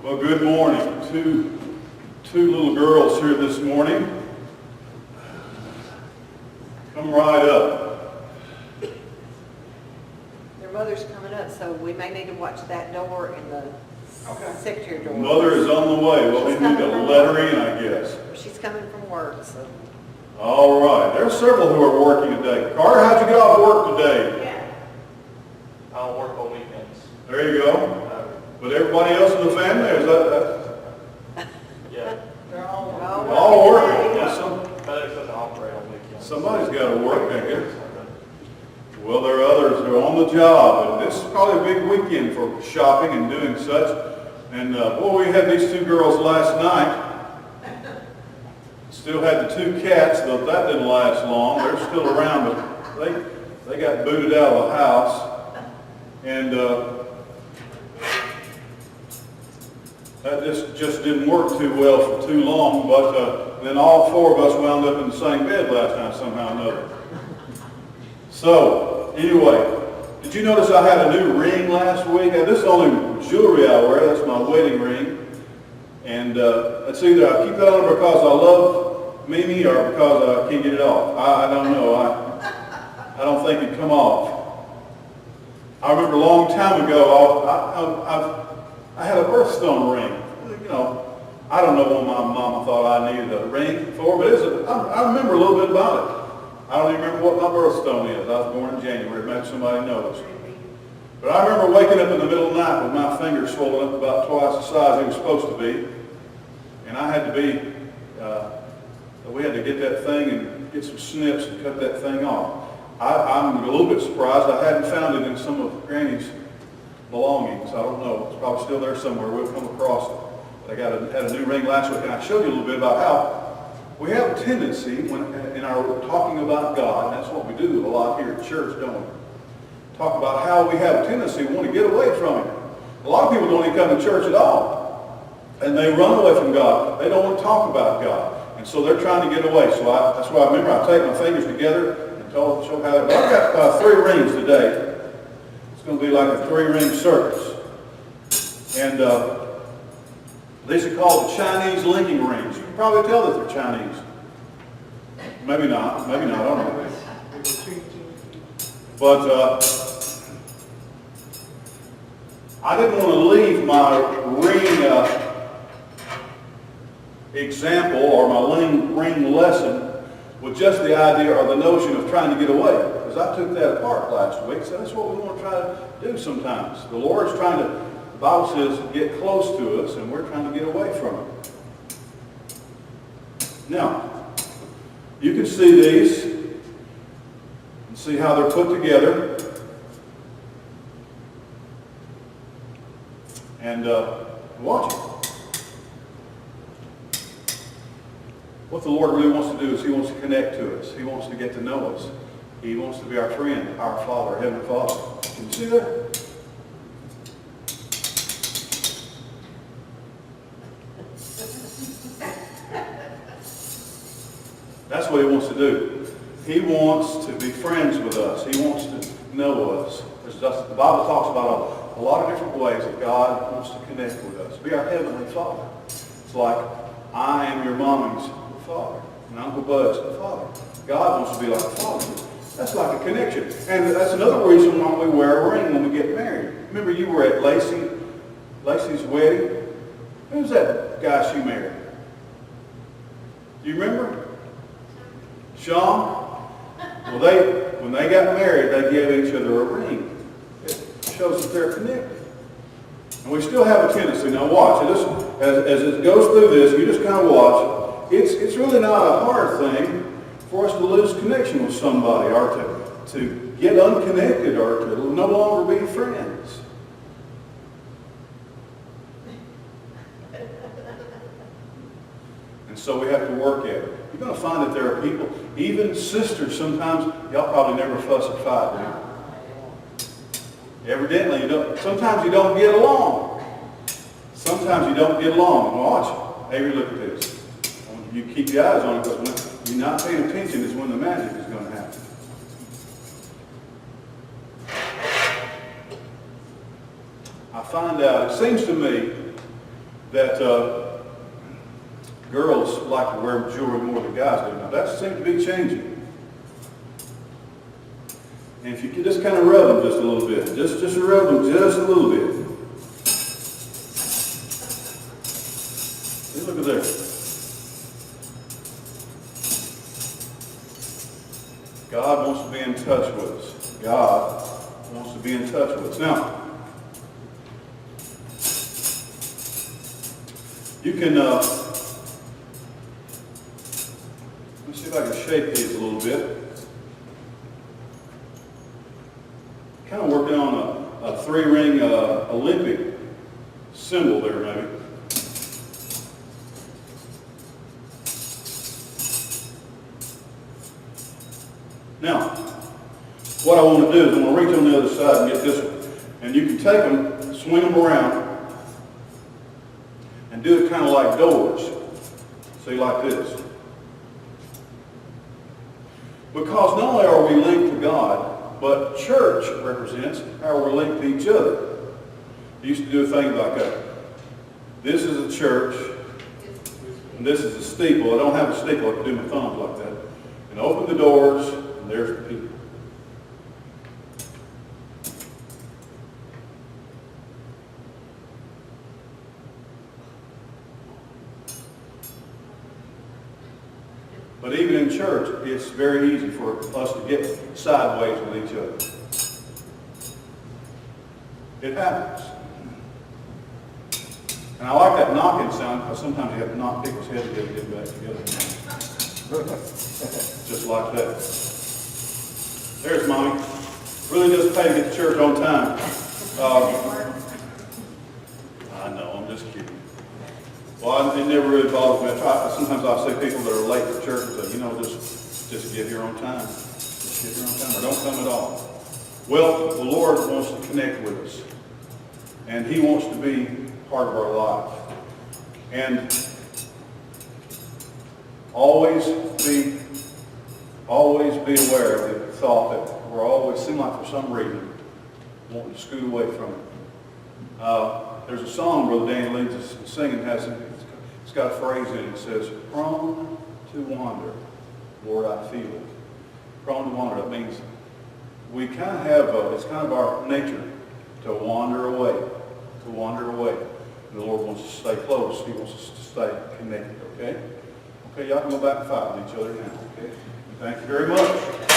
Well, good morning. Two little girls here this morning. Come right up. Their mother's coming up, so we may need to watch that door and the secretary door. Mother is on the way. Well, we need to let her in, I guess. She's coming from work, so. All right. There's several who are working today. Carter, how'd you get off work today? Yeah. I don't work on weekends. There you go. But everybody else in the family, is that Yeah. They're all all working? today. Well, FedEx doesn't operate on weekends. somebody's got to work, I guess. Well, there are others who are on the job, and this is probably a big weekend for shopping and doing such. And boy, we had these two girls last night. Still had the two cats, though that didn't last long. They're still around, but they got booted out of the house. And that just didn't work too well for too long, but then all four of us wound up in the same bed last night somehow or another. So, anyway, did you notice I had a new ring last week? Now, this is the only jewelry I wear. That's my wedding ring. And it's either I keep that on because I love Mimi or because I can't get it off. I don't know. I don't think it'd come off. I remember a long time ago, I had a birthstone ring. You know, I don't know what my mama thought I needed a ring for, but I remember a little bit about it. I don't even remember what my birthstone is. I was born in January. Maybe somebody knows. But I remember waking up in the middle of the night with my fingers swollen up about twice the size they were supposed to be. And I had to be, we had to get that thing and get some snips and cut that thing off. I'm a little bit surprised I hadn't found it in some of Granny's belongings. I don't know. It's probably still there somewhere. We'll come across it. But I had a new ring last week, and I showed you a little bit about how we have a tendency when in our talking about God, and that's what we do a lot here at church, don't we? Talk about how we have a tendency we want to get away from Him. A lot of people don't even come to church at all, and they run away from God. They don't want to talk about God, and so they're trying to get away. So that's why I remember I take my fingers together and show how that. I've got 3 rings today. It's going to be like a 3-ring circus, and these are called the Chinese linking rings. You can probably tell that they're Chinese. Maybe not. Maybe not. I don't know. But I didn't want to leave my ring example or my ring lesson with just the idea or the notion of trying to get away. Because I took that apart last week. So that's what we want to try to do sometimes. The Lord's trying to, the Bible says, get close to us, and we're trying to get away from Him. Now, you can see these and see how they're put together. And watch it. What the Lord really wants to do is He wants to connect to us. He wants to get to know us. He wants to be our friend, our Father, Heavenly Father. Can you see that? That's what He wants to do. He wants to be friends with us. He wants to know us. The Bible talks about a lot of different ways that God wants to connect with us. Be our Heavenly Father. It's like, I am your mommy's father, and Uncle Bud's the father. God wants to be like a father. That's like a connection. And that's another reason why we wear a ring when we get married. Remember you were at Lacey's wedding? Who's that guy she married? Do you remember? Sean? Well, when they got married, they gave each other a ring. It shows that they're connected. And we still have a tendency. Now watch, as it goes through this, you just kind of watch. It's really not a hard thing for us to lose connection with somebody or to get unconnected or to no longer be friends. And so we have to work at it. You're going to find that there are people, even sisters, sometimes, y'all probably never fuss or fight, do you? Evidently, sometimes you don't get along. Sometimes you don't get along. Watch. Avery, look at this. You keep your eyes on it, because when you're not paying attention is when the magic is going to happen. I find out, it seems to me, that girls like to wear jewelry more than guys do. Now that seems to be changing. And if you could just kind of rub them just a little bit, just rub them just a little bit. See, look at there. God wants to be in touch with us. God wants to be in touch with us. Now, you can, let me see if I can shape these a little bit. Kind of working on a three-ring Olympic symbol there, maybe. Now, what I want to do is I'm going to reach on the other side and get this one. And you can take them, swing them around, and do it kind of like doors. See, like this. Because not only are we linked to God, but church represents how we're linked to each other. I used to do a thing like that. This is a church, and this is a steeple. I don't have a steeple, I can do my thumbs like that. And open the doors, and there's the people. But even in church, it's very easy for us to get sideways with each other. It happens. And I like that knocking sound, because sometimes you have to knock people's heads together to get back together. Just like that. There's Mommy. Really does pay to get to church on time. I know, I'm just kidding. Well, it never really bothers me. Sometimes I see people that are late for church and say, you know, just give your own time. Just give your own time, or don't come at all. Well, the Lord wants to connect with us. And He wants to be part of our life. And always be aware of the thought that we're always, seem like for some reason, wanting to scoot away from it. There's a song Brother Danny leads us in singing. It's got a phrase in it that says, prone to wander, Lord, I feel it. Prone to wander, that means we kind of have, it's kind of our nature to wander away, And the Lord wants us to stay close. He wants us to stay connected, okay? Okay, y'all can go back and fight with each other now, okay? Thank you very much.